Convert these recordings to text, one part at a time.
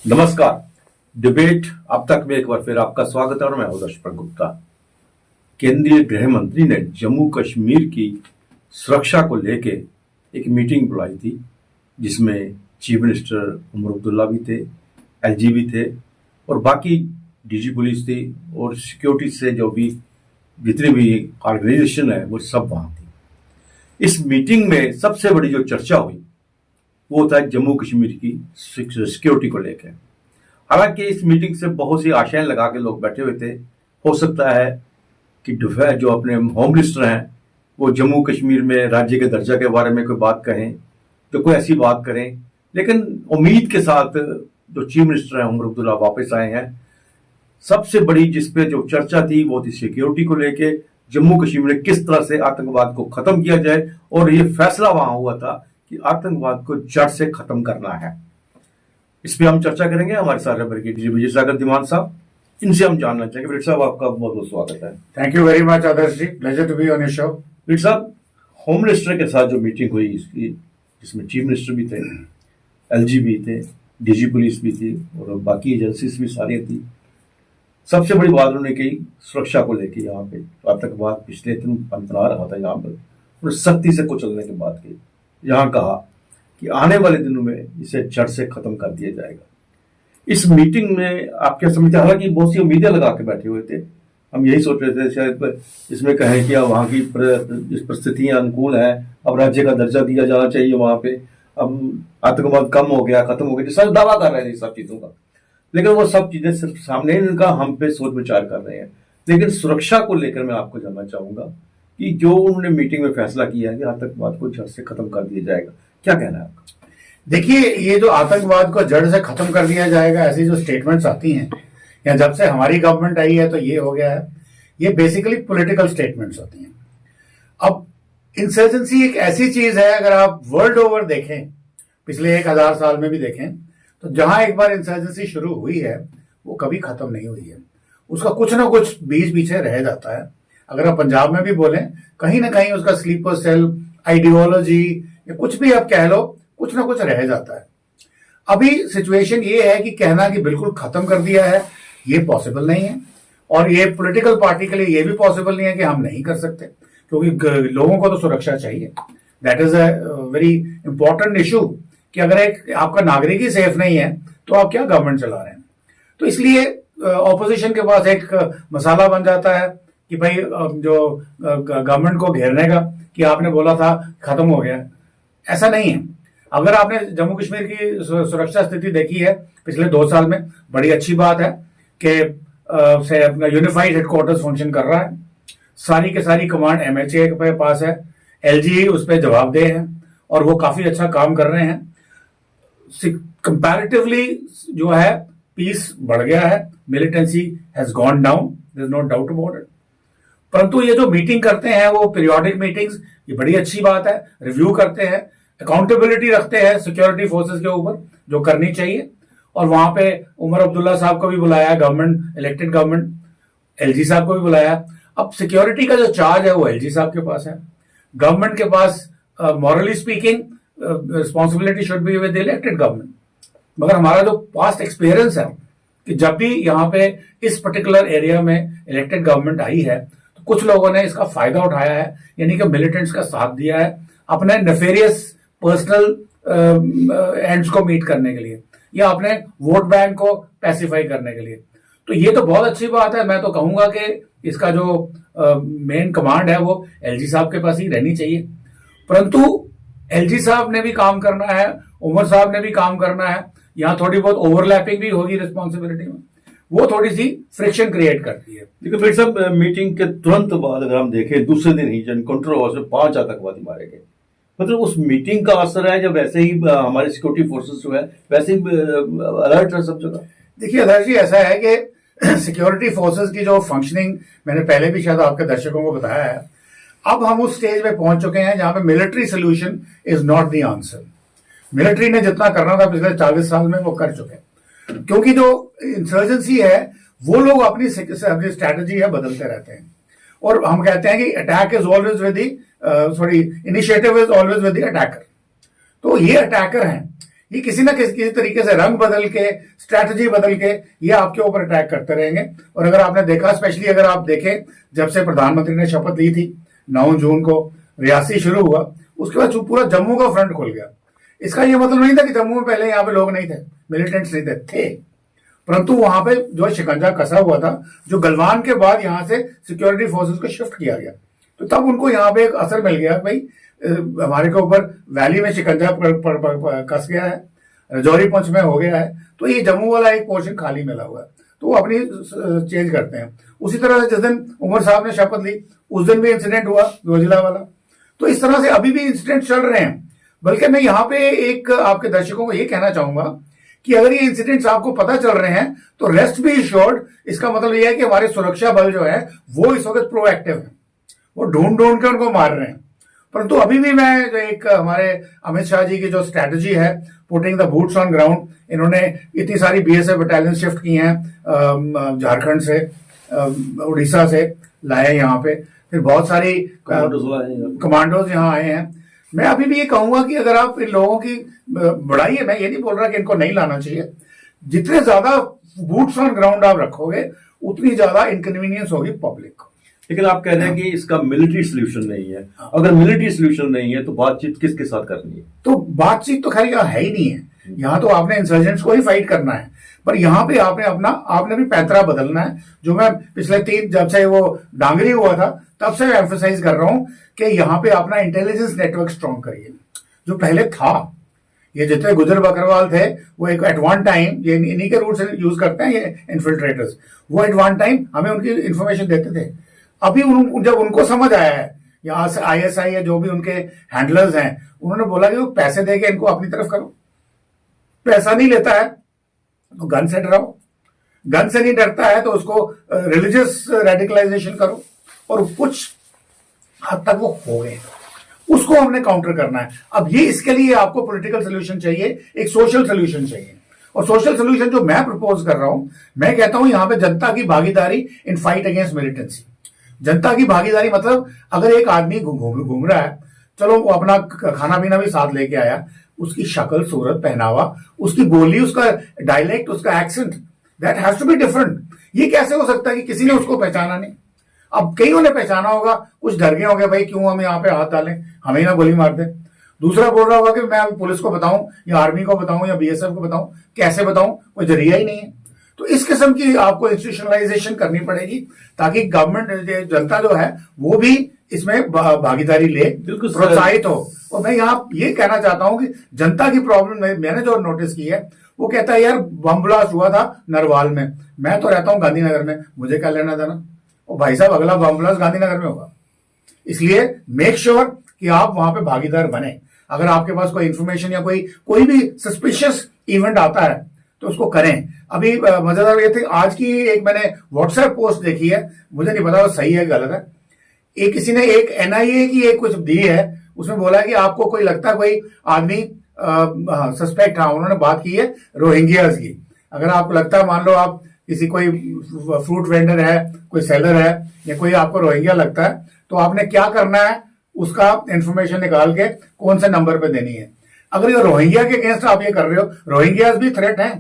नमस्कार। डिबेट अब तक में एक बार फिर आपका स्वागत है और मैं हूं दशरथ गुप्ता। केंद्रीय गृह मंत्री ने जम्मू कश्मीर की सुरक्षा को लेके एक मीटिंग बुलाई थी, जिसमें चीफ मिनिस्टर उमर अब्दुल्ला भी थे, एलजी भी थे और बाकी डीजी पुलिस थी और सिक्योरिटी से जो भी जितनी भी ऑर्गेनाइजेशन है वो सब वहां थी। इस मीटिंग में सबसे बड़ी जो चर्चा हुई वो होता है जम्मू कश्मीर की सिक्योरिटी को लेकर। हालांकि इस मीटिंग से बहुत सी आशाएं लगा के लोग बैठे हुए थे। हो सकता है कि जो अपने होम मिनिस्टर हैं वो जम्मू कश्मीर में राज्य के दर्जा के बारे में कोई बात कहें, तो कोई ऐसी बात करें। लेकिन उम्मीद के साथ जो चीफ मिनिस्टर हैं उमर अब्दुल्ला वापस आए हैं। सबसे बड़ी जिसपे जो चर्चा थी वो थी सिक्योरिटी को लेके, जम्मू कश्मीर में किस तरह से आतंकवाद को खत्म किया जाए, और ये फैसला वहां हुआ था कि आतंकवाद को जड़ से खत्म करना है। इस पर हम चर्चा करेंगे। हमारे साथ विजय सागर दीवान साहब, इनसे हम जानना चाहेंगे। विजय साहब, आपका बहुत बहुत स्वागत है। Thank you very much Adarsh ji, pleasure to be on your show. Vijay साहब, होम मिनिस्टर के साथ जो मीटिंग हुई इसकी, जिसमें चीफ मिनिस्टर भी थे, एलजी भी थे, डीजी पुलिस भी थी और बाकी एजेंसीज भी सारी थी। सबसे बड़ी बात उन्होंने कही सुरक्षा को लेकर, यहाँ पे आतंकवाद पिछले दिन पनपना रहा था यहाँ पर, और सख्ती से कुचलने के बाद कही, यहाँ कहा कि आने वाले दिनों में इसे जड़ से खत्म कर दिया जाएगा। इस मीटिंग में आप क्या समझते हैं? हालांकि बहुत सी उम्मीदें लगा के बैठे हुए थे, हम यही सोच रहे थे शायद इसमें कहें कि अब वहाँ की परिस्थितियां अनुकूल हैं, अब राज्य का दर्जा दिया जाना चाहिए वहां पे, अब आतंकवाद कम हो गया, खत्म हो गया, सब दावा कर रहे थे सब चीजों का। लेकिन वो सब चीजें सिर्फ सामने इनका हम पे सोच विचार कर रहे हैं। लेकिन सुरक्षा को लेकर मैं आपको जानना चाहूंगा कि जो उन्होंने मीटिंग में फैसला किया है कि आतंकवाद को जड़ से खत्म कर दिया जाएगा, क्या कहना है आपका? देखिए, ये जो आतंकवाद को जड़ से खत्म कर दिया जाएगा, ऐसी जो स्टेटमेंट्स आती हैं, या जब से हमारी गवर्नमेंट आई है तो ये हो गया है, ये बेसिकली पॉलिटिकल स्टेटमेंट्स होती हैं। अब इंसर्जेंसी एक ऐसी चीज है, अगर आप वर्ल्ड ओवर देखें, पिछले 1000 साल में भी देखें, तो जहां एक बार इंसर्जेंसी शुरू हुई है वो कभी खत्म नहीं हुई है। उसका कुछ ना कुछ बीच पीछे रह जाता है। अगर आप पंजाब में भी बोलें, कहीं ना कहीं उसका स्लीपर सेल, आइडियोलॉजी या कुछ भी आप कह लो, कुछ ना कुछ रह जाता है। अभी सिचुएशन ये है कि कहना कि बिल्कुल खत्म कर दिया है, ये पॉसिबल नहीं है, और ये पॉलिटिकल पार्टी के लिए ये भी पॉसिबल नहीं है कि हम नहीं कर सकते, क्योंकि लोगों को तो सुरक्षा चाहिए। That is a very important issue कि अगर एक आपका नागरिक ही सेफ नहीं है तो आप क्या गवर्नमेंट चला रहे हैं। तो इसलिए ऑपोजिशन के पास एक मसाला बन जाता है कि भाई जो गवर्नमेंट को घेरने का, कि आपने बोला था खत्म हो गया। ऐसा नहीं है। अगर आपने जम्मू कश्मीर की सुरक्षा स्थिति देखी है पिछले 2 साल में, बड़ी अच्छी बात है कि से अपना यूनिफाइड हेडक्वार्टर्स फंक्शन कर रहा है। सारी के सारी कमांड एमएचए के पास है, एलजी उस पर जवाबदेह है और वो काफी अच्छा काम कर रहे हैं। कंपैरेटिवली जो है पीस बढ़ गया है, militancy has gone down, there is no doubt about it. परंतु ये जो मीटिंग करते हैं वो पीरियोडिक मीटिंग्स, ये बड़ी अच्छी बात है। रिव्यू करते हैं, अकाउंटेबिलिटी रखते हैं सिक्योरिटी फोर्सेस के ऊपर, जो करनी चाहिए। और वहां पे उमर अब्दुल्ला साहब को भी बुलाया, गवर्नमेंट, इलेक्टेड गवर्नमेंट, एलजी साहब को भी बुलाया। अब सिक्योरिटी का जो चार्ज है वो एलजी साहब के पास है। गवर्नमेंट के पास morally speaking responsibility should be with elected government. मगर हमारा जो पास्ट एक्सपीरियंस है कि जब भी यहाँ पे इस पर्टिकुलर एरिया में इलेक्टेड गवर्नमेंट आई है तो कुछ लोगों ने इसका फायदा उठाया है, यानी कि मिलिटेंट्स का साथ दिया है अपने नेफेरियस पर्सनल एंड्स को मीट करने के लिए, या अपने वोट बैंक को पैसिफाई करने के लिए। तो ये तो बहुत अच्छी बात है। मैं तो कहूंगा कि इसका जो मेन कमांड है वो एलजी साहब के पास ही रहनी चाहिए। परंतु एलजी साहब ने भी काम करना है, उमर साहब ने भी काम करना है। यहाँ थोड़ी बहुत ओवरलैपिंग भी होगी रिस्पॉन्सिबिलिटी में, वो थोड़ी सी फ्रिक्शन क्रिएट करती है। लेकिन भाई साहब, मीटिंग के तुरंत बाद अगर हम देखें, दूसरे दिन ही कंट्रोल हाउस में 5 आतंकवादी मारे गए। मतलब उस मीटिंग का असर है, जब वैसे ही हमारे सिक्योरिटी फोर्सेस जो है वैसे ही अलर्ट है सब जगह। देखिए अधर जी, ऐसा है कि सिक्योरिटी फोर्सेस की जो फंक्शनिंग, मैंने पहले भी शायद आपके दर्शकों को बताया है, अब हम उस स्टेज पे पहुंच चुके हैं जहां पे military solution is not the answer. Military ने जितना करना था पिछले 40 साल में वो कर चुके हैं, क्योंकि जो इंसर्जेंसी है वो लोग अपनी स्ट्रैटेजी है बदलते रहते हैं। और हम कहते हैं कि attack is always with the initiative is always with the attacker. तो ये अटैकर हैं, ये किसी ना किसी तरीके से रंग बदल के, स्ट्रैटेजी बदल के ये आपके ऊपर अटैक करते रहेंगे। और अगर आपने देखा, स्पेशली अगर आप देखें, जब से प्रधानमंत्री ने शपथ ली थी 9 जून को, रियासी शुरू हुआ, उसके बाद पूरा जम्मू का फ्रंट खुल गया। इसका ये मतलब नहीं था कि जम्मू में पहले यहाँ पे लोग नहीं थे, मिलिटेंट्स नहीं थे, परंतु वहां पे जो शिकंजा कसा हुआ था, जो गलवान के बाद यहाँ से सिक्योरिटी फोर्सेस को शिफ्ट किया गया, तो तब उनको यहाँ पे एक असर मिल गया, भाई हमारे के ऊपर वैली में शिकंजा कस गया है, रजौरी पंच में हो गया है, तो ये जम्मू वाला एक पोर्शन खाली मिला हुआ है, तो वो अपनी चेंज करते हैं। उसी तरह से जिस दिन उमर साहब ने शपथ ली, उस दिन भी इंसिडेंट हुआ जोजिला वाला। तो इस तरह से अभी भी इंसिडेंट चल रहे हैं। बल्कि मैं यहाँ पे एक आपके दर्शकों को ये कहना चाहूंगा कि अगर ये इंसिडेंट्स आपको पता चल रहे हैं तो रेस्ट बी एश्योर्ड, इसका मतलब ये है कि हमारे सुरक्षा बल जो है वो इस वक्त प्रोएक्टिव है, वो ढूंढ ढूंढ के उनको मार रहे हैं। परंतु अभी भी मैं जो एक हमारे अमित शाह जी की जो स्ट्रैटेजी है, putting the boots on ground, इन्होंने इतनी सारी बीएसएफ बटालियन शिफ्ट की हैं झारखंड से, उड़ीसा से लाए यहाँ पे, फिर बहुत सारी कमांडोज यहाँ आए हैं। मैं अभी भी ये कहूंगा कि अगर आप इन लोगों की बढ़ाइए, मैं ये नहीं बोल रहा कि इनको नहीं लाना चाहिए, जितने ज्यादा बूट्स ऑन ग्राउंड आप रखोगे उतनी ज्यादा इनकन्वीनियंस होगी पब्लिक को। लेकिन आप कह रहे हैं कि इसका मिलिट्री सोल्यूशन नहीं है। अगर मिलिट्री सोल्यूशन नहीं है तो बातचीत किसके साथ करनी है? तो बातचीत तो खैर यहाँ है ही नहीं है, यहाँ तो आपने इंसर्जेंट्स को ही फाइट करना है, पर यहाँ पे आपने भी पैंतरा बदलना है। जो मैं पिछले जब से वो डांगरी हुआ था तब से एम्फेसाइज कर रहा हूं कि यहाँ पे अपना इंटेलिजेंस नेटवर्क स्ट्रॉन्ग करिए, जो पहले था। ये जितने गुजर बकरवाल थे वो एक एट वन टाइम, ये इन्हीं के रूट से यूज करते हैं ये इन्फिल्ट्रेटर्स, वो एट वन टाइम हमें उनकी इंफॉर्मेशन देते थे। अभी जब उनको समझ आया है, यहाँ से आईएसआई है जो भी उनके हैंडलर्स हैं, उन्होंने बोला कि वो पैसे देके इनको अपनी तरफ करो। पैसा नहीं लेता है तो गन से डराओ, गन से नहीं डरता है तो उसको रिलीजियस रेडिकलाइजेशन करो, और कुछ हद तक वो हो गए, उसको हमने काउंटर करना है। अब ये इसके लिए आपको पॉलिटिकल सोल्यूशन चाहिए, एक सोशल सोल्यूशन चाहिए, और सोशल सोल्यूशन जो मैं प्रपोज कर रहा हूं, मैं कहता हूं यहां पे जनता की भागीदारी इन फाइट अगेंस्ट मिलिटेंसी। जनता की भागीदारी मतलब अगर एक आदमी घूम रहा है, चलो वो अपना खाना पीना भी साथ लेके आया, उसकी शक्ल, सूरत, पहनावा, उसकी बोली, उसका डायलेक्ट, उसका accent, that has to be different. ये कैसे हो सकता है कि किसी ने उसको पहचाना नहीं? अब कईयों ने पहचाना होगा, कुछ डर गए होंगे, भाई क्यों हम यहाँ पे हाथ डालें, हमें ही ना गोली मार दे। दूसरा बोल रहा होगा कि मैं पुलिस को बताऊं या आर्मी को बताऊं या बीएसएफ को बताऊं, कैसे बताऊं, कोई जरिया ही नहीं है। तो इस किस्म की आपको इंस्टीट्यूशनलाइजेशन करनी पड़ेगी ताकि गवर्नमेंट, जनता जो है वो भी इसमें भागीदारी ले, प्रोत्साहित हो। और मैं यहाँ ये कहना चाहता हूं कि जनता की प्रॉब्लम मैंने जो नोटिस की है, वो कहता है यार बम ब्लास्ट हुआ था नरवाल में, मैं तो रहता हूं गांधीनगर में, मुझे क्या लेना देना। और भाई साहब अगला बम ब्लास्ट गांधीनगर में होगा, इसलिए मेक श्योर कि आप वहां पे भागीदार बने। अगर आपके पास कोई इंफॉर्मेशन या कोई भी सस्पिशियस इवेंट आता है तो उसको करें। अभी मजेदार ये थी, आज की एक मैंने व्हाट्सएप पोस्ट देखी है, मुझे नहीं पता वो सही है गलत है, किसी ने एक एनआईए की एक कुछ दी है, उसमें बोला है कि आपको कोई लगता है कोई आदमी सस्पेक्ट, हाँ उन्होंने बात की है रोहिंग्याज की। अगर आपको लगता है, मान लो आप किसी कोई फ्रूट वेंडर है, कोई सेलर है, या कोई आपको रोहिंग्या लगता है, तो आपने क्या करना है, उसका इंफॉर्मेशन निकाल के कौन से नंबर पे देनी है। अगर ये रोहिंग्या के अगेंस्ट आप ये कर रहे हो, रोहिंग्याज भी थ्रेट हैं,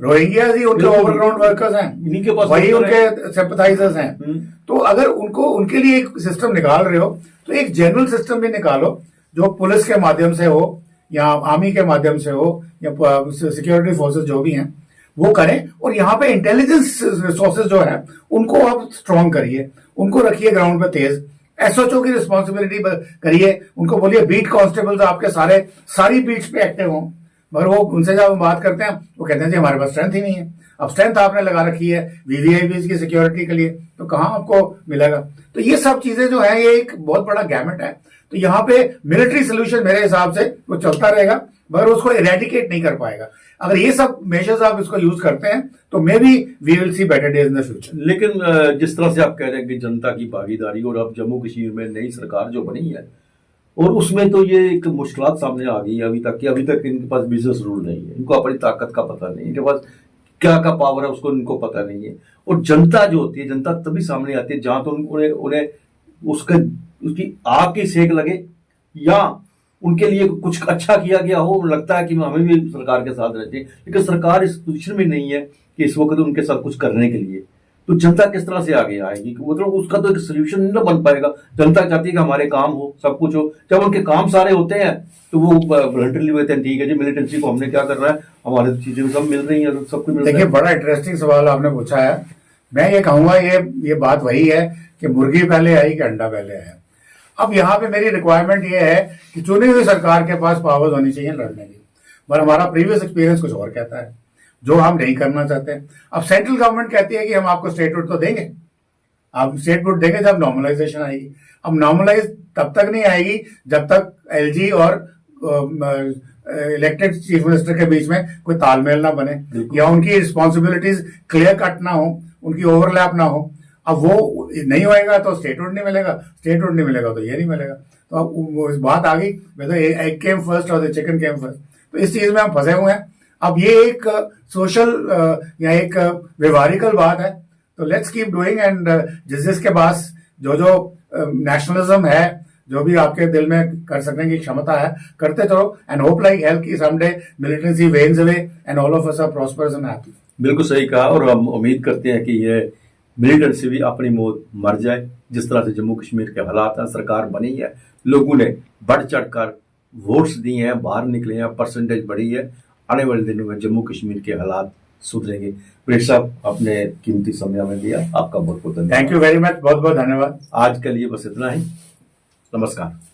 रोहिंग्याज ही उनके ओवरग्राउंड वर्कर्स हैं, वही उनके सिंपथाइजर्स हैं। तो अगर उनके लिए एक सिस्टम निकाल रहे हो तो एक जनरल सिस्टम भी निकालो, जो पुलिस के माध्यम से हो या आर्मी के माध्यम से हो या सिक्योरिटी फोर्सेस जो भी हैं वो करें। और यहाँ पे इंटेलिजेंस रिसोर्सेज जो है उनको आप स्ट्रॉन्ग करिए, उनको रखिए ग्राउंड पे तेज। एसओचओ की रिस्पॉन्सिबिलिटी करिए, उनको बोलिए बीट कांस्टेबल्स आपके सारी बीट्स पे एक्टिव हों। मगर वो उनसे जब हम बात करते हैं वो कहते हैं जी हमारे पास स्ट्रेंथ ही नहीं है। अब स्ट्रेंथ आपने लगा रखी है वीवीआईपी की सिक्योरिटी के लिए, तो कहाँ आपको मिलेगा? तो ये सब चीजें जो है ये एक बहुत बड़ा गैमेट है। तो यहाँ पे मिलिट्री सोल्यूशन मेरे हिसाब से वो चलता रहेगा, मगर उसको इरेडिकेट नहीं कर पाएगा। अगर ये सब मेजर्स आप इसको यूज करते हैं तो maybe we will see better days in the future. लेकिन जिस तरह से आप कह रहे हैं कि जनता की भागीदारी, और अब जम्मू कश्मीर में नई सरकार जो बनी है और उसमें तो ये एक मुश्किलात सामने आ गई है अभी तक इनके पास बिजनेस रूल नहीं है, इनको अपनी ताकत का पता नहीं है, इनके पास क्या पावर है उसको इनको पता नहीं है। और जनता जो होती है, जनता तभी सामने आती है जहां तो उन्हें उसकी आग की सेक लगे या उनके लिए कुछ अच्छा किया गया हो, लगता है कि हमें भी सरकार के साथ रहना चाहिए, लेकिन सरकार इस पोजीशन में नहीं है कि इस वक्त उनके साथ कुछ करने के लिए। तो जनता किस तरह से आगे आएगी? मतलब उसका तो एक सोल्यूशन नहीं ना बन पाएगा। जनता चाहती है कि हमारे काम हो, सब कुछ हो। जब उनके काम सारे होते हैं तो वो वॉलंटरली होते हैं, ठीक है जी मिलिटेंसी को हमने क्या करना है, हमारे चीजें सब मिल रही हैं, सब कुछ मिल रहा देखिए, है। बड़ा इंटरेस्टिंग सवाल आपने पूछा है। मैं ये कहूंगा, ये बात वही है कि मुर्गी पहले आई कि अंडा पहले आया। अब यहाँ पे मेरी रिक्वायरमेंट ये है कि चुनी हुई सरकार के पास पावर्स होनी चाहिए लड़ने की, पर हमारा प्रीवियस एक्सपीरियंस कुछ और कहता है, जो हम नहीं करना चाहते। अब सेंट्रल गवर्नमेंट कहती है कि हम आपको स्टेटहुड तो देंगे, आप स्टेटहुड देंगे जब नॉर्मलाइजेशन आएगी। अब नॉर्मलाइज तब तक नहीं आएगी जब तक एलजी और इलेक्टेड चीफ मिनिस्टर के बीच में कोई तालमेल ना बने, या उनकी रिस्पॉन्सिबिलिटीज क्लियर कट ना हो, उनकी ओवरलैप ना हो। अब वो नहीं होएगा तो स्टेटहुड नहीं मिलेगा, स्टेटहुड नहीं मिलेगा तो ये नहीं मिलेगा। तो अब वो इस बात आ गई, वेदर एग केम फर्स्ट और द चिकन केम फर्स्ट। तो इस चीज में हम फंसे हुए हैं। अब ये एक सोशल या एक व्यवहारिकल बात है, तो लेट्स कीप डूइंग। एंड जिसके पास जो जो नेशनलिज्म है, जो भी आपके दिल में कर सकने की क्षमता है, करते चलो। एंड होप लाइक हेल्थ की someday militancy wanes away and all of us are prosperous and happy. बिल्कुल सही कहा, और हम उम्मीद करते हैं कि ये मिलिटेंसी भी अपनी मौत मर जाए। जिस तरह से जम्मू कश्मीर के हालात हैं, सरकार बनी है, लोगों ने बढ़ चढ़कर वोट्स दिए हैं, बाहर निकले हैं, परसेंटेज बढ़ी है। आने वाले दिनों में जम्मू कश्मीर के हालात सुधरेंगे। प्रेष साहब, अपने कीमती समय में दिया, आपका बहुत बहुत धन्यवाद। थैंक यू वेरी मच, बहुत बहुत धन्यवाद। आज के लिए बस इतना ही। नमस्कार।